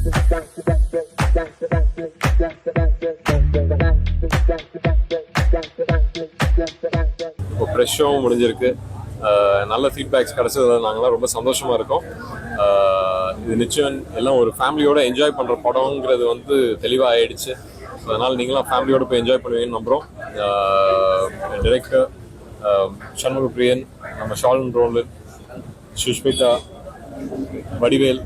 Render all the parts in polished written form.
இப்போ ப்ரெஷ் ஷோவும் முடிஞ்சிருக்கு. நல்ல ஃபீட்பேக்ஸ் கிடச்சதுல நாங்களாம் ரொம்ப சந்தோஷமாக இருக்கோம். இது நிச்சயம் எல்லாம் ஒரு ஃபேமிலியோட என்ஜாய் பண்ணுற படங்கிறது வந்து தெளிவாக ஆயிடுச்சு. ஸோ அதனால் நீங்களாம் ஃபேமிலியோடு போய் என்ஜாய் பண்ணுவீங்கன்னு நம்புகிறோம். டைரக்டர் சண்முக பிரியன், நம்ம ஷாலன் ரோலன், சுஷ்மிதா, வடிவேல்,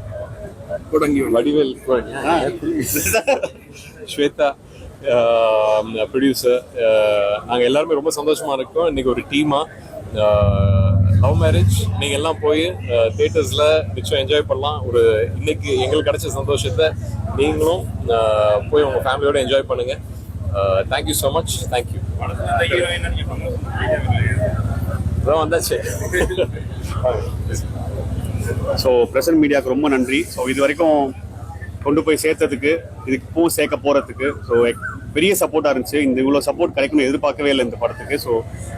ஸ்வேதா, ப்ரொடியூசர், நாங்கள் எல்லாருமே ரொம்ப சந்தோஷமாக இருக்கோம். இன்றைக்கி ஒரு டீமாக லவ் மேரேஜ் நீங்கள் எல்லாம் போய் தியேட்டர்ஸில் நிச்சயம் என்ஜாய் பண்ணலாம். ஒரு இன்னைக்கு எங்களுக்கு கிடைச்ச சந்தோஷத்தை நீங்களும் போய் உங்கள் ஃபேமிலியோடு என்ஜாய் பண்ணுங்கள். Thank you so much. தேங்க்யூ. அதான் வந்தாச்சு. ஸோ பிரசன்ட் மீடியாவுக்கு ரொம்ப நன்றி. ஸோ இது வரைக்கும் கொண்டு போய் சேர்த்ததுக்கு, இதுக்கு பூ சேர்க்க போகிறதுக்கு ஸோ பெரிய சப்போர்ட்டாக இருந்துச்சு. இந்த இவ்வளோ சப்போர்ட் கிடைக்கணும்னு எதிர்பார்க்கவே இல்லை இந்த படத்துக்கு. So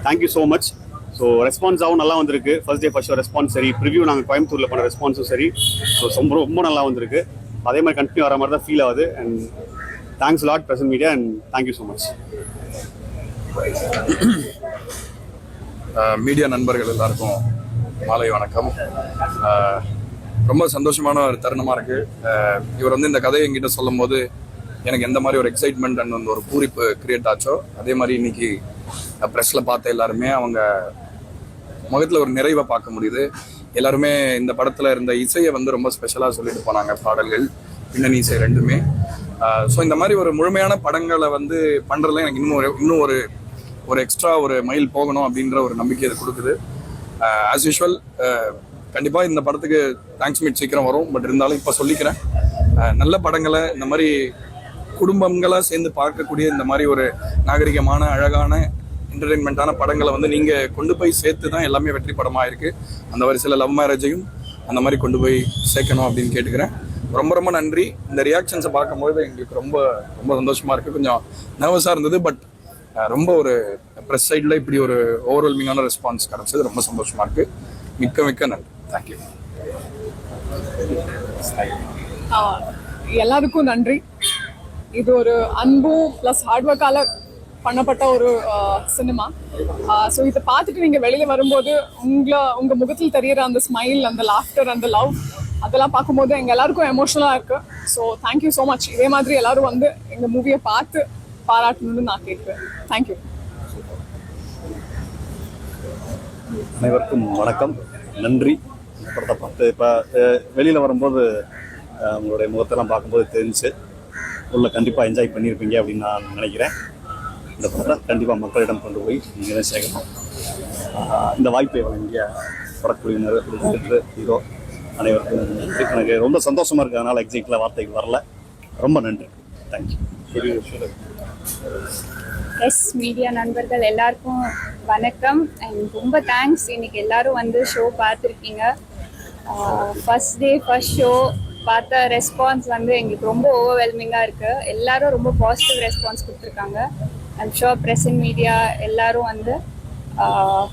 thank you so much. So ரெஸ்பான்ஸாகவும் நல்லா வந்திருக்கு. First day first show response சரி, ப்ரிவ்யூ நாங்கள் கோயம்புத்தூரில் பண்ண ரெஸ்பான்ஸும் சரி. ஸோ ரொம்ப ரொம்ப நல்லா வந்திருக்கு. அதே மாதிரி கண்டினியூ வர மாதிரி தான் ஃபீல் ஆகுது. And thanks lot present media and thank you so much. Media நண்பர்கள் எல்லாருக்கும் மாலை வணக்கம். ரொம்ப சந்தோஷமான ஒரு தருணமாக இருக்குது. இவர் வந்து இந்த கதையை என்கிட்ட சொல்லும் போது எனக்கு எந்த மாதிரி ஒரு எக்ஸைட்மெண்ட் அண்ட் வந்து ஒரு பூரிப்பு கிரியேட் ஆச்சோ, அதே மாதிரி இன்னைக்கு ப்ரெஸ்ஸில் பார்த்த எல்லாருமே அவங்க முகத்தில் ஒரு நிறைவை பார்க்க முடியுது. எல்லாருமே இந்த படத்தில் இருந்த இசையை வந்து ரொம்ப ஸ்பெஷலாக சொல்லிட்டு போனாங்க. பாடல்கள், பின்னணி இசை ரெண்டுமே. ஸோ இந்த மாதிரி ஒரு முழுமையான படங்களை வந்து பண்ணுறதுல எனக்கு இன்னும் ஒரு எக்ஸ்ட்ரா ஒரு மைல் போகணும் அப்படின்ற ஒரு நம்பிக்கை இது கொடுக்குது. ஆஸ் யூஷுவல் கண்டிப்பாக இந்த படத்துக்கு தேங்க்ஸ் மீட் சீக்கிரம் வரும். பட் இருந்தாலும் இப்போ சொல்லிக்கிறேன், நல்ல படங்களை இந்த மாதிரி குடும்பங்களாக சேர்ந்து பார்க்கக்கூடிய இந்த மாதிரி ஒரு நாகரிகமான அழகான என்டர்டெயின்மெண்ட்டான படங்களை வந்து நீங்கள் கொண்டு போய் சேர்த்து தான் எல்லாமே வெற்றி படமாக இருக்குது. அந்த வரிசையில் லவ் மேரேஜையும் அந்த மாதிரி கொண்டு போய் சேர்க்கணும் அப்படின்னு கேட்டுக்கிறேன். ரொம்ப ரொம்ப நன்றி. இந்த ரியாக்ஷன்ஸை பார்க்கும்போது எங்களுக்கு ரொம்ப ரொம்ப சந்தோஷமாக இருக்குது. கொஞ்சம் நர்வஸாக இருந்தது. பட் ரொம்ப ஒரு ப்ரெஸ் சைடில் இப்படி ஒரு ஓவர்வெல்மிங்கான ரெஸ்பான்ஸ் கிடச்சது ரொம்ப சந்தோஷமாக இருக்குது. மிக்க மிக்க நன்றி. தேங்க்யூ. எல்லாருக்கும் நன்றி. இது ஒரு அன்பும் ப்ளஸ் ஹார்ட் ஒர்க்கால பண்ணப்பட்ட ஒரு சினிமா. ஸோ இதை பார்த்துட்டு நீங்கள் வெளியில் வரும்போது உங்கள் முகத்தில் தெரியிற அந்த ஸ்மைல், அந்த லாஃப்டர், அந்த லவ், அதெல்லாம் பார்க்கும்போது எங்கள் எல்லாருக்கும் எமோஷனலாக இருக்குது. So thank you so much. இதே மாதிரி எல்லாரும் வந்து எங்கள் மூவியை பார்த்து பாராட்டணும்னு நான் கேட்குறேன். தேங்க்யூ. அனைவருக்கும் வணக்கம், நன்றி. படத்தை பார்த்து இப்போ வெளியில் வரும்போது உங்களுடைய முகத்தெல்லாம் பார்க்கும்போது தெரிஞ்சு உள்ள கண்டிப்பாக என்ஜாய் பண்ணியிருப்பீங்க அப்படின்னு நான் நினைக்கிறேன். இந்த படத்தை கண்டிப்பாக மக்களிடம் கொண்டு போய் நீங்கள் சேர்க்கணும். இந்த வாய்ப்பை வழங்கிய படக்குழுவினர், ஹீரோ அனைவருக்கும் நன்றி. எனக்கு ரொம்ப சந்தோஷமாக இருக்குது. அதனால் எக்ஸைட்டில் வார்த்தைக்கு வரல. ரொம்ப நன்றி. தேங்க்யூ. எஸ் மீடியா நண்பர்கள் எல்லாருக்கும் வணக்கம் அண்ட் ரொம்ப தேங்க்ஸ். இன்னைக்கு எல்லாரும் வந்து ஷோ பார்த்துருக்கீங்க. ஃபர்ஸ்ட் டே ஃபர்ஸ்ட் ஷோ பார்த்த ரெஸ்பான்ஸ் வந்து எங்களுக்கு ரொம்ப ஓவர்வெல்மிங்காக இருக்குது. எல்லாரும் ரொம்ப பாசிட்டிவ் ரெஸ்பான்ஸ் கொடுத்துருக்காங்க. ஐம் ஷோர் பிரசன்ட் மீடியா எல்லாரும் வந்து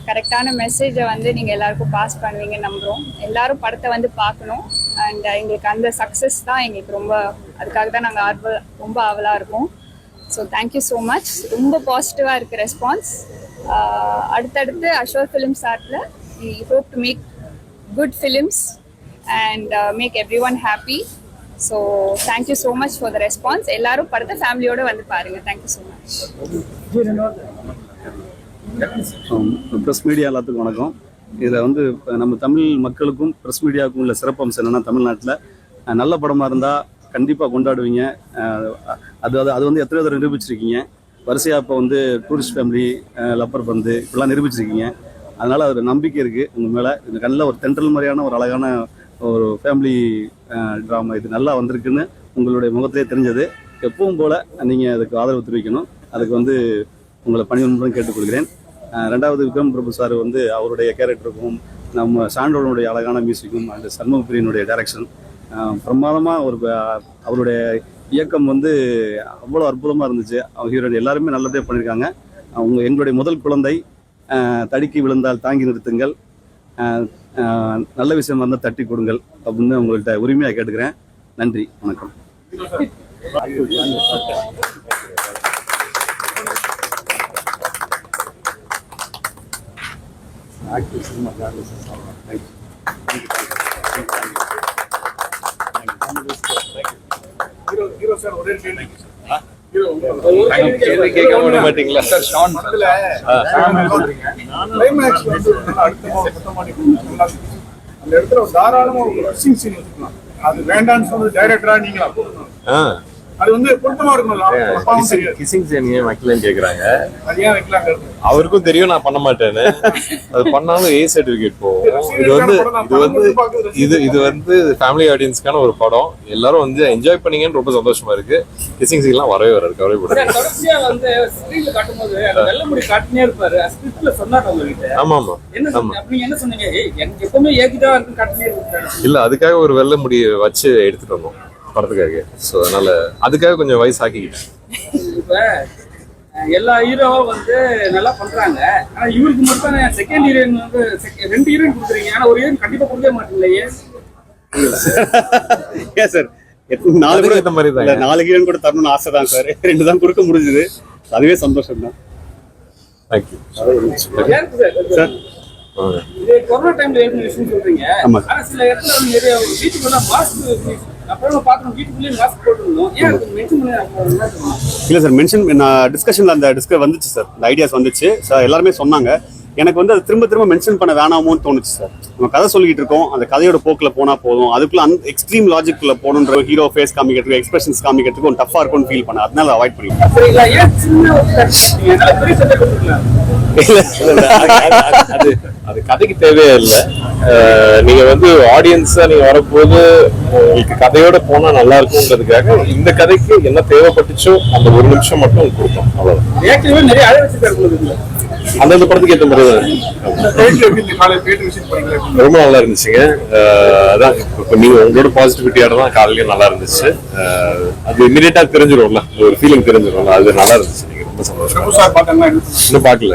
கரெக்டான மெசேஜை வந்து நீங்கள் எல்லாருக்கும் பாஸ் பண்ணுவீங்கன்னு நம்புகிறோம். எல்லாரும் படத்தை வந்து பார்க்கணும். அண்ட் எங்களுக்கு அந்த சக்ஸஸ் தான் எங்களுக்கு ரொம்ப, அதுக்காக தான் நாங்கள் ரொம்ப ஆவலாக இருக்கோம். So thank you so much. ரொம்ப பாசிட்டிவாக இருக்குது ரெஸ்பான்ஸ். அடுத்தடுத்து அஷோர் ஃபிலிம்ஸ் ஆர்ட்டில் we hope to make good films and make everyone happy. So thank you so much for the response. எல்லாரும் படத்தை ஃபேமிலியோட வந்து பாருங்க. Thank you so much. Press media எல்லாத்துக்கும் வணக்கம். இதில் வந்து நம்ம தமிழ் மக்களுக்கும் ப்ரெஸ் மீடியாவுக்கும் உள்ள சிறப்பம்சம் என்னென்னா, தமிழ்நாட்டில் நல்ல படமாக இருந்தால் கண்டிப்பாக கொண்டாடுவீங்க. அது வந்து எத்தனை தடவை நிரூபிச்சிருக்கீங்க. வரிசையாக இப்போ வந்து டூரிஸ்ட் ஃபேமிலி, லப்பர் பந்து இப்படிலாம் நிரூபிச்சிருக்கீங்க. அதனால் அது நம்பிக்கை இருக்குது உங்கள் மேலே. இது நல்ல ஒரு தென்றல் மாதிரியான ஒரு அழகான ஒரு ஃபேமிலி ட்ராமா இது நல்லா வந்திருக்குன்னு உங்களுடைய முகத்திலே தெரிஞ்சது. எப்பவும் போல் நீங்கள் அதுக்கு ஆதரவு தெரிவிக்கணும். அதுக்கு வந்து உங்களை பணிவுடன் கேட்டுக்கொள்கிறேன். ரெண்டாவது, விக்ரம் பிரபு சார் வந்து அவருடைய கேரக்டருக்கும் நம்ம சாண்டோனுடைய அழகான மியூசிக்கும் அண்ட் சண்முக பிரியனுடைய டைரக்ஷன் பிரமாதமாக அவருடைய இயக்கம் வந்து அவ்வளோ அற்புதமாக இருந்துச்சு. அவங்க ஹீரோயின் எல்லாருமே நல்லபடியாக பண்ணியிருக்காங்க. எங்களுடைய முதல் குழந்தை தடுக்கி விழுந்தால் தாங்கி நிறுத்துங்கள், நல்ல விஷயம் வந்தால் தட்டி கொடுங்கள் அப்படின்னு உங்கள்கிட்ட உரிமையாக கேட்டுக்கிறேன். நன்றி, வணக்கம். கேட்க விட மாட்டீங்களா? அந்த இடத்துல தாராளமா ஒரு சீன் வச்சுக்கலாம். அது வேண்டாம்னு சொன்னது டைரக்டரா நீங்களா? அது வந்து பொருத்தமா இருக்கணும். கிசிங் சீன் ஏன் வைக்கலன்னு கேக்குறாங்க. அது ஏன் வைக்கலாங்கிறது அவருக்கும் தெரியும் நான் பண்ண மாட்டேன்னு. அது பண்ணாலும் A சர்டிபிகேட் போகும். இது வந்து ஃபேமிலி ஆடியன்ஸ்க்கான ஒரு படம். எல்லாரும் வந்து என்ஜாய் பண்ணீங்கன்னு ரொம்ப சந்தோஷமா இருக்கு. கிசிங் சீன்லாம் வரவே வராது, கவலை போடாது. தொடர்ச்சியா வந்து ஸ்கிரீன்ல காட்டும்போது அந்த வெள்ளமுடி காட்டினே இருப்பாரு. ஸ்கிரிப்ட்ல சொன்னாரு உங்ககிட்ட. ஆமா ஆமா என்ன சொன்னீங்க? அப்படி என்ன சொன்னீங்க? எனக்கு எப்பவுமே ஏகிதா இருக்கு காட்டினே இருப்பாரு. இல்ல, அதுக்காக ஒரு வெள்ளை முடியை வச்சு எடுத்துட்டு வந்தோம் படத்துக்காக. ஸோ அதனால அதுக்காக கொஞ்சம் வயசு ஆக்கிக்கிட்டேன். இப்ப எல்லா ஹீரோவும் வந்து நல்லா பண்றாங்க. ஆனா இவருக்கு மட்டும் செகண்ட் ஹீரோயின் வந்து 2 ஹீரோயின் கொடுக்குறீங்க. ஆனா ஒரு ஹீரோயின் கண்டிப்பா கொடுக்க மாட்டீங்களே? ஏன் சார், 4 ஹீரோயின் கூட தரணும்னு ஆசை தான் சார். 2 தான் கொடுக்க முடிஞ்சது. அதுவே சந்தோஷம் தான். Thank you sir. இது கொரோனா டைம்ல ஏற்பட்ட விஷயம் சொல்றீங்க. ஆமா. ஆனா சில இடத்துல வந்து நிறைய வீட்டுக்குள்ள மாஸ்க் அப்புறம் பாத்துறோம், வீட்டுக்குள்ளேயே மாஸ்க் போட்டுருந்தோம். ஏன் அது மென்ஷன் பண்ணி? இல்லை சார், மென்ஷன் நான் டிஸ்கஷனில் அந்த வந்துச்சு சார், இந்த ஐடியாஸ் வந்துச்சு சார். எல்லாருமே சொன்னாங்க. எனக்கு வந்து அது திரும்ப மென்ஷன் பண்ண வேணாமோன்னு தோணுச்சு சார். நம்ம கதை சொல்லிட்டு இருக்கோம், அந்த கதையோட போக்கில் போனால் போதும். அதுக்குள்ள அந்த எக்ஸ்ட்ரீம் லாஜிக்கில் போகணுன்ற ஹீரோ ஃபேஸ் காமிக்கிறதுக்கு, எக்ஸ்பிரஷன்ஸ் காமிக்கிறதுக்கு ஒரு டஃப்பாக இருக்கும்னு ஃபீல் பண்ணேன். அதனால அவாய்ட் பண்ணிட்டேன். சரிங்களா? ஏன் சின்ன ஒரு பெரிய சட்டை கொடுத்துருக்கலாம்? அது கதைக்கு தேவையே இல்லை. நீங்க வந்து ஆடியன்ஸா நீங்க வரப்போது உங்களுக்கு கதையோட போனா நல்லா இருக்கும்ன்றதுக்காக இந்த கதைக்கு என்ன தேவைப்பட்டுச்சோ அந்த 1 நிமிஷம் மட்டும் கொடுத்தோம், அவ்வளவுதான். ஏற்கனவே நிறைய அழகு வச்சிருக்காரு. அந்தந்த படத்துக்கு ஏற்ற மாதிரி ரொம்ப நல்லா இருந்துச்சுங்க. அதான் இப்போ நீங்க உங்களோட பாசிட்டிவிட்டியோட தான் காலையில நல்லா இருந்துச்சு. அது இமீடியட்டா தெரிஞ்சிடும்ல, ஒரு ஃபீலிங் தெரிஞ்சிடும்ல, அது நல்லா இருந்துச்சு. நீங்க ரொம்ப சந்தோஷம். இன்னும் பார்க்கல.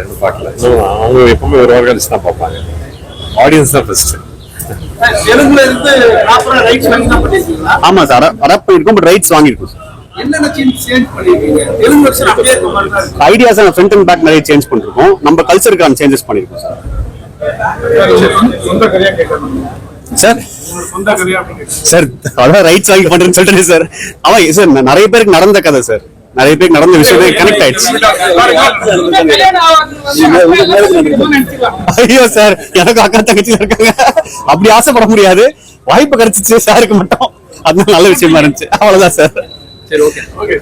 இன்னும் அவங்க எப்பவுமே ஒரு வாரம் கழிச்சு தான் பார்ப்பாங்க. ஆடியன்ஸ் தான் ஃபர்ஸ்ட். தெலுங்குல இருந்து ப்ராப்பரா ரைட்ஸ் வாங்கி தான் பண்ணிருக்கீங்களா? ஆமாம் சார், அடாப்ட் பண்ணியிருக்கோம், பட் ரைட்ஸ் வாங்கியிருக்கோம் சார். என்னென்ன சேஞ்ச் பண்ணிருக்கீங்க? தெலுங்கு வெர்ஷன் அப்படியே இருக்க மாதிரி தான் இருக்கு. ஐடியாஸ் ஃப்ரண்ட் அண்ட் பேக் நிறைய சேஞ்ச் பண்ணிருக்கோம். நம்ம கல்ச்சருக்கான சேஞ்சஸ் பண்ணியிருக்கோம் சார். சொந்த கதையா கேட்கணும் சார். சொந்த கதையா அப்படின்னு சார், அதான் ரைட்ஸ் வாங்கி பண்றேன்னு சொல்றேன் சார். ஆமா சார், நிறைய பேருக்கு நடந்த கதை சார். நிறைய பேருக்கு நடந்த விஷயமே கனெக்ட் ஆயிடுச்சு. ஐயோ சார், எனக்கு அக்கா தங்கச்சி இருக்காங்க. அப்படி ஆசைப்பட முடியாது. வாய்ப்பு கிடைச்சிச்சு சாருக்கு மட்டும். அது நல்ல விஷயமா இருந்துச்சு, அவ்வளவுதான் சார். சரி, ஓகே.